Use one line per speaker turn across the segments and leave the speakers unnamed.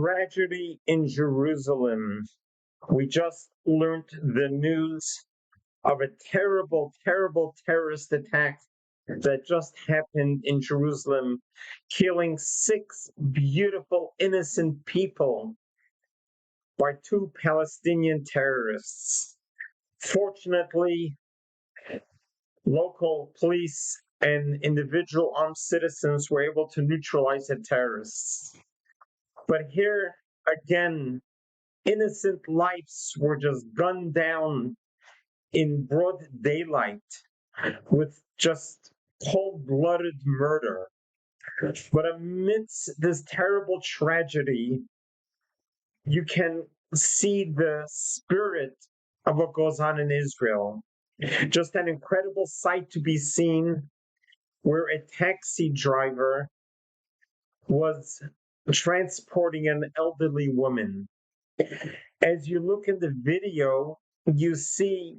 Tragedy in Jerusalem. We just learned the news of a terrible, terrible terrorist attack that just happened in Jerusalem, killing 6 beautiful, innocent people by 2 Palestinian terrorists. Fortunately, local police and individual armed citizens were able to neutralize the terrorists. But here again, innocent lives were just gunned down in broad daylight with just cold-blooded murder. But amidst this terrible tragedy, you can see the spirit of what goes on in Israel. Just an incredible sight to be seen where a taxi driver was transporting an elderly woman. As you look in the video, you see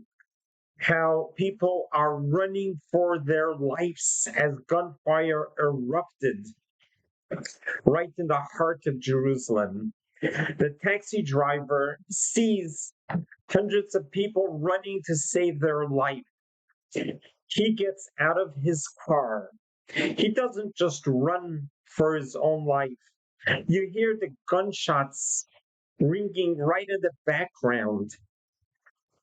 how people are running for their lives as gunfire erupted right in the heart of Jerusalem. The taxi driver sees hundreds of people running to save their life. He gets out of his car. He doesn't just run for his own life. You hear the gunshots ringing right in the background,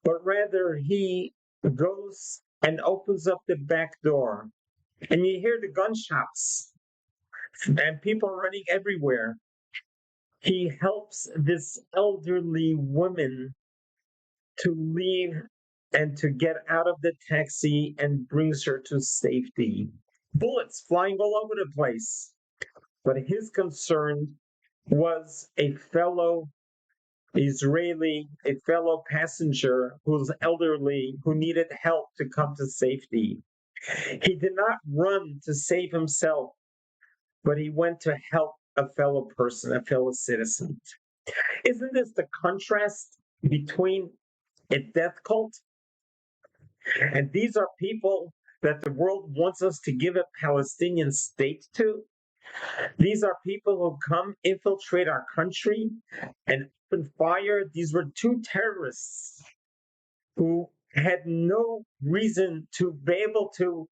but rather he goes and opens up the back door, and you hear the gunshots and people running everywhere. He helps this elderly woman to leave and to get out of the taxi and brings her to safety. Bullets flying all over the place. But his concern was a fellow Israeli, a fellow passenger who's elderly, who needed help to come to safety. He did not run to save himself, but he went to help a fellow person, a fellow citizen. Isn't this the contrast between a death cult? And these are people that the world wants us to give a Palestinian state to. These are people who come infiltrate our country and open fire. These were 2 terrorists who had no reason to be able to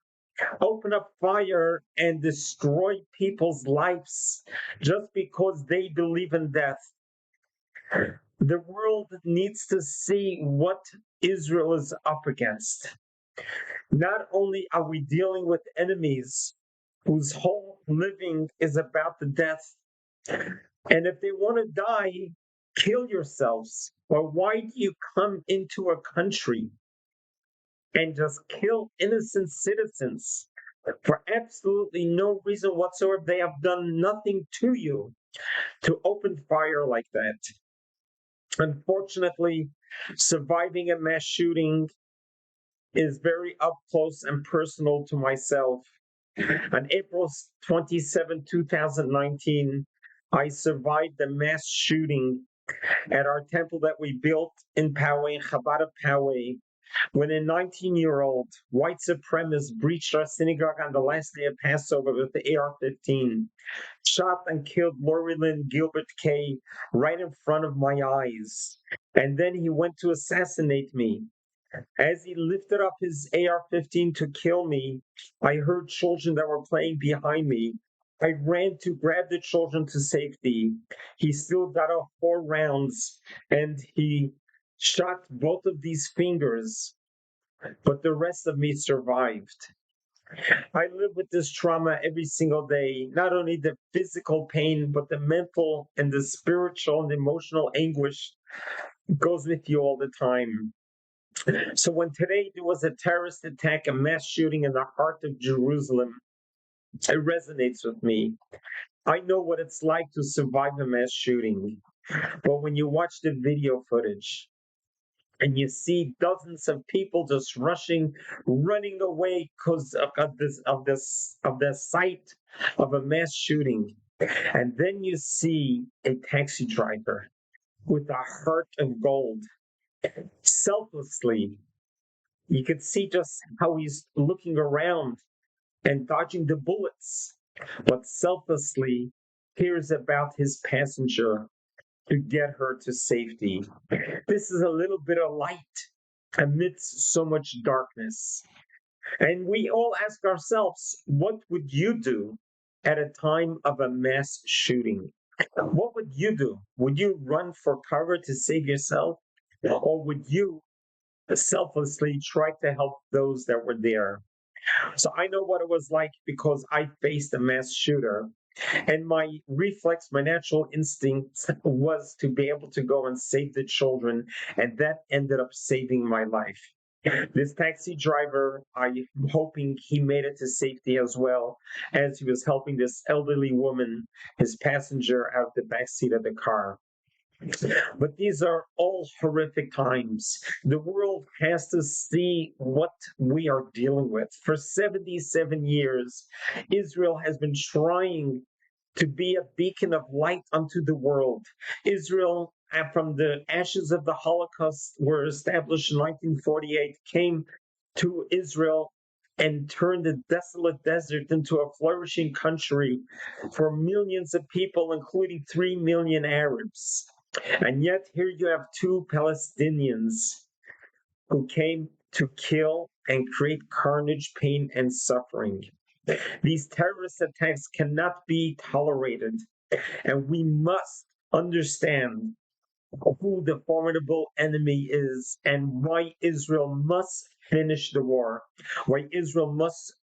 open up fire and destroy people's lives just because they believe in death. The world needs to see what Israel is up against. Not only are we dealing with enemies whose whole living is about the death, and if they want to die, kill yourselves. But why do you come into a country and just kill innocent citizens for absolutely no reason whatsoever? They have done nothing to you to open fire like that. Unfortunately, surviving a mass shooting is very up close and personal to myself. On April 27, 2019, I survived the mass shooting at our temple that we built in Poway, Chabad of Poway, when a 19-year-old white supremacist breached our synagogue on the last day of Passover with the AR-15, shot and killed Lori Lynn Gilbert Kay right in front of my eyes. And then he went to assassinate me. As he lifted up his AR-15 to kill me, I heard children that were playing behind me. I ran to grab the children to safety. He still got off 4 rounds, and he shot both of these fingers, but the rest of me survived. I live with this trauma every single day, not only the physical pain, but the mental and the spiritual and emotional anguish goes with you all the time. So when today there was a terrorist attack, a mass shooting in the heart of Jerusalem, it resonates with me. I know what it's like to survive a mass shooting. But when you watch the video footage and you see dozens of people just running away because of the sight of a mass shooting, and then you see a taxi driver with a heart of gold, selflessly, you could see just how he's looking around and dodging the bullets, but selflessly cares about his passenger to get her to safety. This is a little bit of light amidst so much darkness. And we all ask ourselves, what would you do at a time of a mass shooting? What would you do? Would you run for cover to save yourself? Or would you selflessly try to help those that were there? So I know what it was like because I faced a mass shooter. And my reflex, my natural instinct was to be able to go and save the children. And that ended up saving my life. This taxi driver, I'm hoping he made it to safety as well as he was helping this elderly woman, his passenger, out of the back seat of the car. But these are all horrific times. The world has to see what we are dealing with. For 77 years, Israel has been trying to be a beacon of light unto the world. Israel, from the ashes of the Holocaust, were established in 1948, came to Israel and turned the desolate desert into a flourishing country for millions of people, including 3 million Arabs. And yet, here you have two Palestinians who came to kill and create carnage, pain, and suffering. These terrorist attacks cannot be tolerated, and we must understand who the formidable enemy is and why Israel must finish the war, why Israel must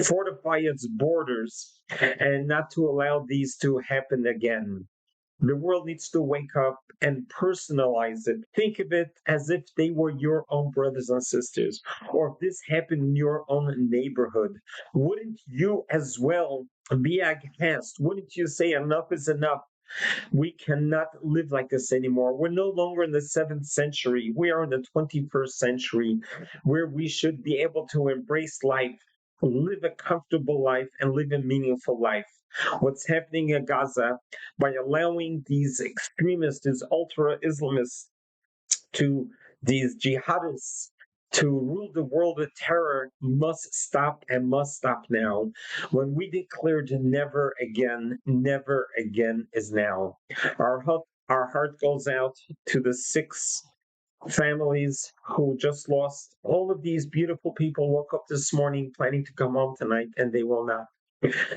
fortify its borders and not to allow these to happen again. The world needs to wake up and personalize it. Think of it as if they were your own brothers and sisters, or if this happened in your own neighborhood. Wouldn't you as well be aghast? Wouldn't you say enough is enough? We cannot live like this anymore. We're no longer in the 7th century. We are in the 21st century where we should be able to embrace life, live a comfortable life, and live a meaningful life. What's happening in Gaza by allowing these extremists, these ultra Islamists, to these jihadists to rule the world with terror must stop and must stop now. When we declared never again is now. Our heart goes out to the 6 families who just lost. All of these beautiful people woke up this morning planning to come home tonight, and they will not.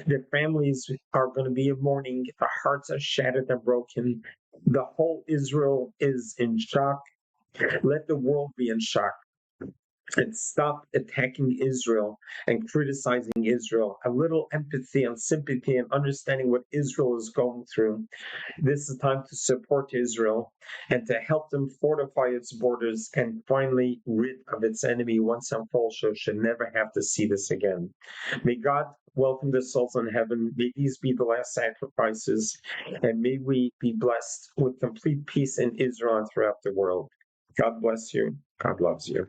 Their families are going to be in mourning. Their hearts are shattered and broken. The whole Israel is in shock. Let the world be in shock and stop attacking Israel and criticizing Israel. A little empathy and sympathy and understanding what Israel is going through. This is time to support Israel and to help them fortify its borders and finally rid of its enemy once and for all, so should never have to see this again. May God welcome the souls in heaven. May these be the last sacrifices, and may we be blessed with complete peace in Israel and throughout the world. God bless you. God loves you.